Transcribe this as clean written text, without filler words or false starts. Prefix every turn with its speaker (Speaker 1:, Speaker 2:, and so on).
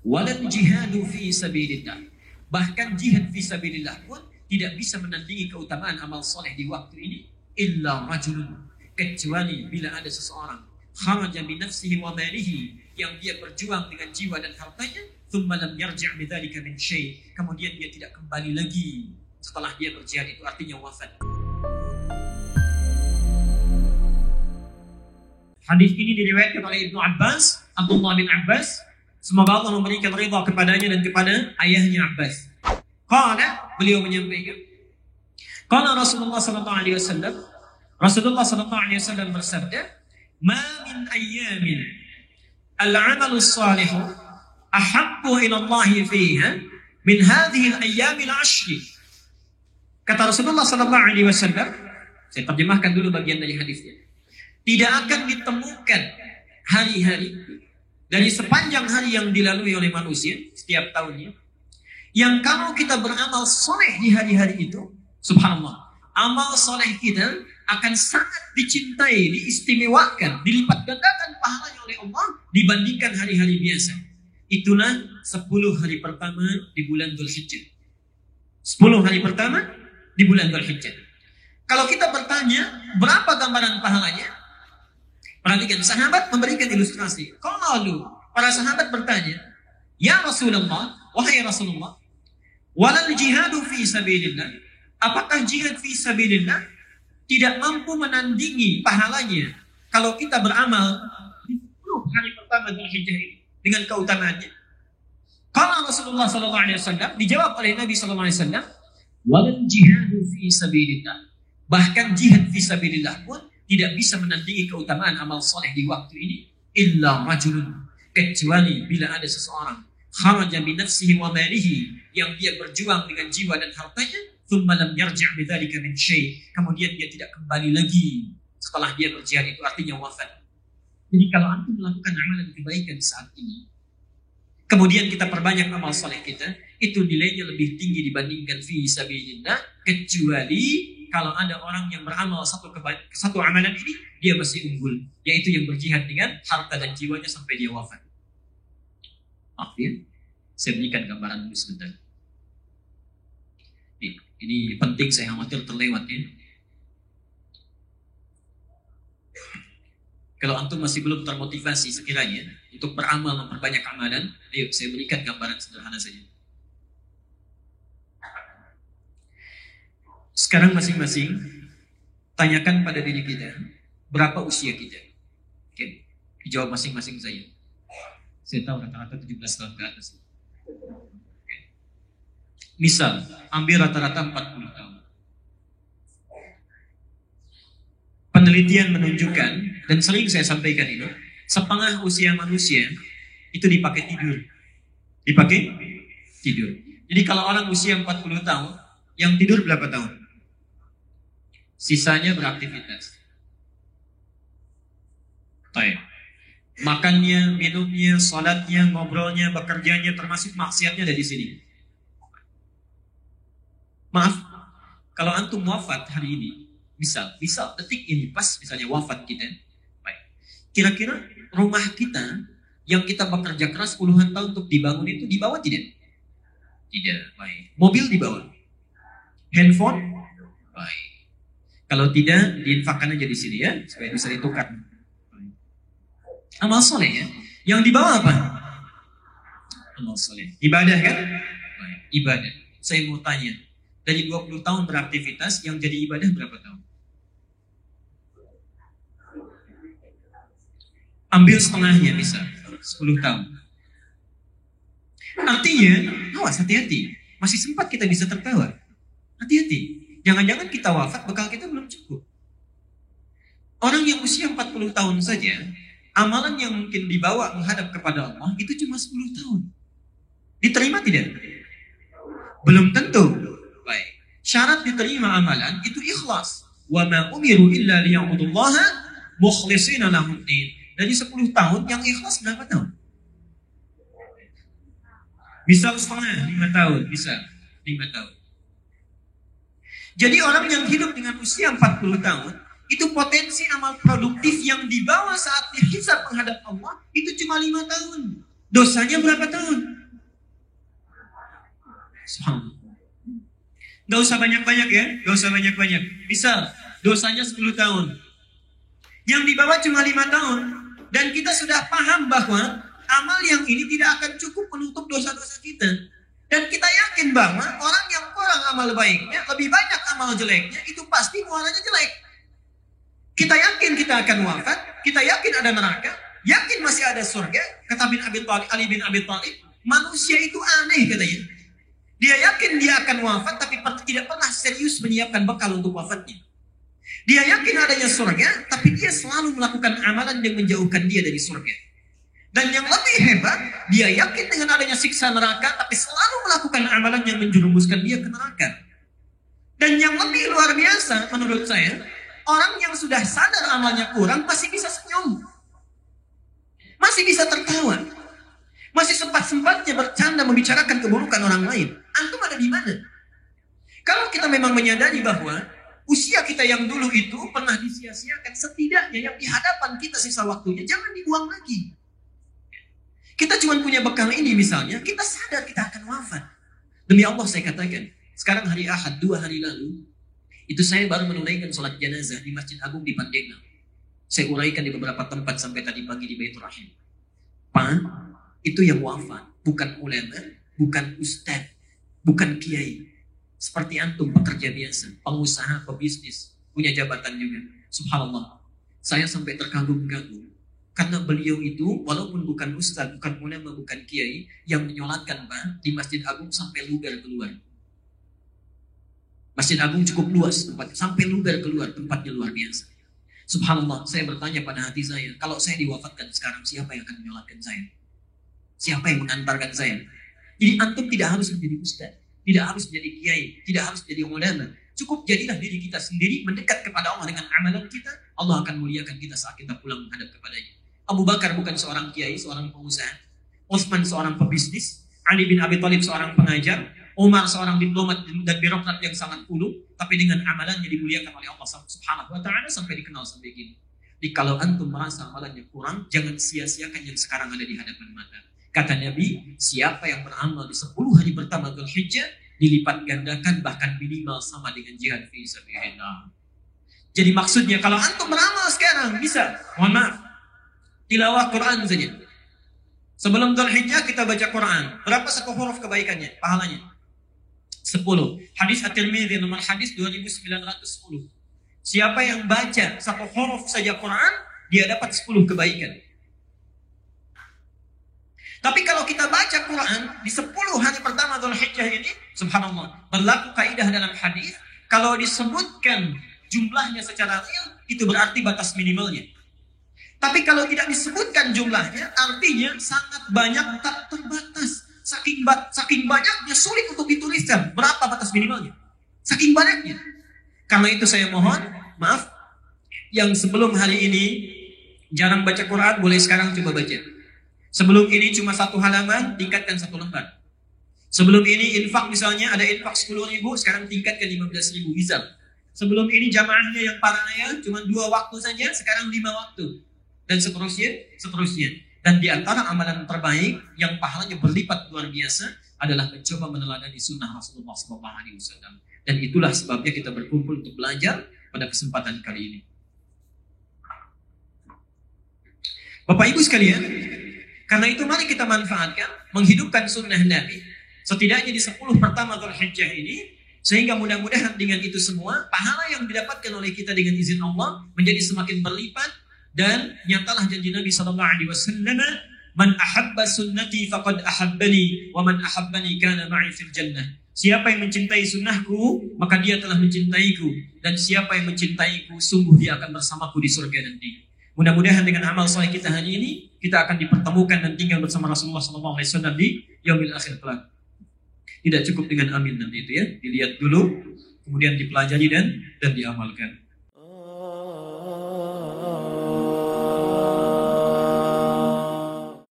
Speaker 1: Walal jihadu fi sabilillah. Bahkan jihad fi sabilillah pun tidak bisa menandingi keutamaan amal soleh di waktu ini. Illa rajulun, kecuali bila ada seseorang kharaja bi nafsihi wa malihi, yang dia berjuang dengan jiwa dan hartanya, thumma lam yarji' bidzalika min syai', kemudian dia tidak kembali lagi setelah dia berjihad, itu artinya wafat. Hadis ini diriwayatkan oleh Ibnu Abbas, Abdullah bin Abbas, semoga Allah memberikan ridha kepadanya dan kepada ayahnya Abbas. Qala, beliau menyampaikan, qala Rasulullah sallallahu alaihi wasallam, Rasulullah sallallahu alaihi wasallam bersabda, "Ma min ayyamin al-'amalu shalihu ahabbu ila Allah fiha min hadhihi al-ayyam al-'ashr." Kata Rasulullah sallallahu alaihi wasallam, saya terjemahkan dulu bagian dari hadisnya. Tidak akan ditemukan hari-hari dari sepanjang hari yang dilalui oleh manusia setiap tahunnya, yang kalau kita beramal soleh di hari-hari itu, subhanallah, amal soleh kita akan sangat dicintai, diistimewakan, dilipat gandakan pahalanya oleh Allah dibandingkan hari-hari biasa. Itulah 10 hari pertama di bulan Dzulhijjah. 10 hari pertama di bulan Dzulhijjah. Kalau kita bertanya, berapa gambaran pahalanya? Perhatikan, sahabat memberikan ilustrasi. Qalu, para sahabat bertanya, "Ya Rasulullah, wahai Rasulullah, walal jihadu fi sabilillah, apakah jihad fi sabilillah tidak mampu menandingi pahalanya kalau kita beramal di 10 hari pertama Dzulhijjah ini dengan keutamaannya?" Qala Rasulullah sallallahu alaihi wasallam, dijawab oleh Nabi sallallahu alaihi wasallam, "Walal jihadu fi sabilillah." Bahkan jihad fi sabilillah pun tidak bisa menandingi keutamaan amal soleh di waktu ini. Illa rajulun, kecuali bila ada seseorang kharaja bi nafsihi wa malihi, yang dia berjuang dengan jiwa dan hartanya, thumma lam yarji' bidzalika min syai', kemudian dia tidak kembali lagi setelah dia berjihad, itu artinya wafat. Jadi kalau antum melakukan amalan kebaikan saat ini, kemudian kita perbanyak amal soleh kita, itu nilainya lebih tinggi dibandingkan fi sabilillah, kecuali kalau ada orang yang beramal satu amalan ini, dia masih unggul, yaitu yang berjihad dengan harta dan jiwanya sampai dia wafat. Akhir, saya berikan gambaran dulu sebentar. Ini penting, saya khawatir terlewat ya. Kalau antum masih belum termotivasi sekiranya untuk beramal, memperbanyak amalan, ayo saya berikan gambaran sederhana saja. Sekarang masing-masing tanyakan pada diri kita, berapa usia kita? Oke, dijawab masing-masing saya. Saya tahu rata-rata 17 tahun ke atas. Oke. Misal, ambil rata-rata 40 tahun. Penelitian menunjukkan, dan sering saya sampaikan ini, setengah usia manusia itu dipakai tidur. Dipakai tidur. Jadi kalau orang usia 40 tahun, yang tidur berapa tahun? Sisanya beraktivitas. Baik. Makannya, minumnya, salatnya, ngobrolnya, bekerjanya, termasuk maksiatnya dari sini. Maaf, kalau antum wafat hari ini, misal detik ini pas misalnya wafat kita, baik. Kira-kira rumah kita yang kita bekerja keras puluhan tahun untuk dibangun itu dibawa tidak? Tidak, baik. Mobil dibawa? Handphone? Baik. Kalau tidak, diinfakkan aja di sini ya, supaya bisa ditukar. Amal soleh ya. Yang dibawa apa? Amal soleh. Ibadah kan? Baik. Ibadah. Saya mau tanya, dari 20 tahun beraktivitas, yang jadi ibadah berapa tahun? Ambil setengahnya bisa, 10 tahun. Artinya, awas, hati-hati. Masih sempat kita bisa tertawa. Hati-hati. Jangan-jangan kita wafat, bekal kita belum cukup. Orang yang usia 40 tahun saja, amalan yang mungkin dibawa menghadap kepada Allah, itu cuma 10 tahun. Diterima tidak? Belum tentu. Baik. Syarat diterima amalan, itu ikhlas. Wa ma umiru illa liya'budullaha mukhlishina lahuddin. Dari 10 tahun, yang ikhlas berapa tahun? Bisa setengah, 5 tahun. Bisa, 5 tahun. Jadi orang yang hidup dengan usia 40 tahun, itu potensi amal produktif yang dibawa saat dihisab menghadap Allah, itu cuma 5 tahun. Dosanya berapa tahun? Subhanallah. Gak usah banyak-banyak ya, gak usah banyak-banyak. Bisa dosanya 10 tahun. Yang di bawah cuma 5 tahun. Dan kita sudah paham bahwa amal yang ini tidak akan cukup menutup dosa-dosa kita. Dan kita yakin bahwa orang yang kurang amal baiknya, lebih banyak amal jeleknya, itu pasti muaranya jelek. Kita yakin kita akan wafat, kita yakin ada neraka, yakin masih ada surga. Kata Ali bin Abi Thalib, manusia itu aneh katanya. Dia yakin dia akan wafat, tapi tidak pernah serius menyiapkan bekal untuk wafatnya. Dia yakin adanya surga, tapi dia selalu melakukan amalan yang menjauhkan dia dari surga. Dan yang lebih hebat, dia yakin dengan adanya siksa neraka, tapi selalu melakukan amalan yang menjerumuskan dia ke neraka. Dan yang lebih luar biasa menurut saya, orang yang sudah sadar amalnya kurang masih bisa senyum. Masih bisa tertawa. Masih sempat-sempatnya bercanda membicarakan keburukan orang lain. Antum ada di mana? Kalau kita memang menyadari bahwa usia kita yang dulu itu pernah disia-siakan, setidaknya yang di hadapan kita sisa waktunya jangan dibuang lagi. Kita cuma punya bekal ini misalnya, kita sadar kita akan wafat. Demi Allah saya katakan, sekarang hari Ahad 2 hari lalu, itu saya baru menunaikan sholat jenazah di Masjid Agung di Pandeglang. Saya uraikan di beberapa tempat sampai tadi pagi di Baitur Rahim. Pak, itu yang wafat, bukan ulama, bukan ustadz, bukan kiai. Seperti antum pekerja biasa, pengusaha, pebisnis, punya jabatan juga. Subhanallah, saya sampai terkagum-kagum. Karena beliau itu, walaupun bukan ustadz, bukan ulama, bukan kiai, yang menyolatkan Pak, di Masjid Agung sampai lugar keluar. Masjid Agung cukup luas tempatnya, sampai lugar keluar, tempatnya luar biasa. Subhanallah, saya bertanya pada hati saya, kalau saya diwafatkan sekarang, siapa yang akan menyolatkan saya? Siapa yang mengantarkan saya? Jadi antum tidak harus menjadi ustadz, tidak harus menjadi kiai, tidak harus menjadi ulama. Cukup jadilah diri kita sendiri, mendekat kepada Allah dengan amalan kita, Allah akan muliakan kita saat kita pulang menghadap kepadanya. Abu Bakar bukan seorang kiai, seorang pengusaha. Utsman seorang pebisnis. Ali bin Abi Thalib seorang pengajar. Umar seorang diplomat dan birokrat yang sangat ulu, tapi dengan amalannya dimuliakan oleh Allah Subhanahu wa taala sampai dikenal sampai gini. Jadi kalau antum merasa amalannya kurang, jangan sia-siakan yang sekarang ada di hadapan mata. Kata Nabi, siapa yang beramal di 10 hari pertama Dzulhijjah dilipat gandakan bahkan minimal sama dengan jihad fi sabilillah. Jadi maksudnya kalau antum beramal sekarang bisa, mohon maaf, tilawah Quran saja. Sebelum Dzulhijjah kita baca Quran. Berapa satu huruf kebaikannya, pahalanya? 10. Hadis At-Tirmidzi nomor hadis 2910. Siapa yang baca satu huruf saja Quran, dia dapat 10 kebaikan. Tapi kalau kita baca Quran di 10 hari pertama Dzulhijjah ini, subhanallah, berlaku kaidah dalam hadis, kalau disebutkan jumlahnya secara real, itu berarti batas minimalnya. Tapi kalau tidak disebutkan jumlahnya, artinya sangat banyak tak terbatas. Saking banyaknya sulit untuk dituliskan. Berapa batas minimalnya? Saking banyaknya. Karena itu saya mohon, maaf, yang sebelum hari ini jarang baca Quran, boleh sekarang coba baca. Sebelum ini cuma 1 halaman, tingkatkan 1 lembar. Sebelum ini infak misalnya, ada infak 10.000, sekarang tingkatkan 15.000, bisa. Sebelum ini jamaahnya yang paraya cuma 2 waktu saja, sekarang 5 waktu. Dan seterusnya. Dan di antara amalan terbaik yang pahalanya berlipat luar biasa adalah mencoba meneladani sunnah Rasulullah SAW. Dan itulah sebabnya kita berkumpul untuk belajar pada kesempatan kali ini. Bapak Ibu sekalian, karena itu mari kita manfaatkan, menghidupkan sunnah Nabi, setidaknya di 10 pertama Dzulhijjah ini, sehingga mudah-mudahan dengan itu semua, pahala yang didapatkan oleh kita dengan izin Allah menjadi semakin berlipat. Dan nyatalah janji Nabi SAW, man ahabba sunnati faqad ahabbani, wa man ahabbani kana ma'i fil jannah. Siapa yang mencintai sunnahku, maka dia telah mencintaiku. Dan siapa yang mencintaiku, sungguh dia akan bersamaku di surga nanti. Mudah-mudahan dengan amal soleh kita hari ini, kita akan dipertemukan dan tinggal bersama Rasulullah SAW di yaumil akhir kelak. Tidak cukup dengan amin nanti itu ya, dilihat dulu, kemudian dipelajari dan diamalkan.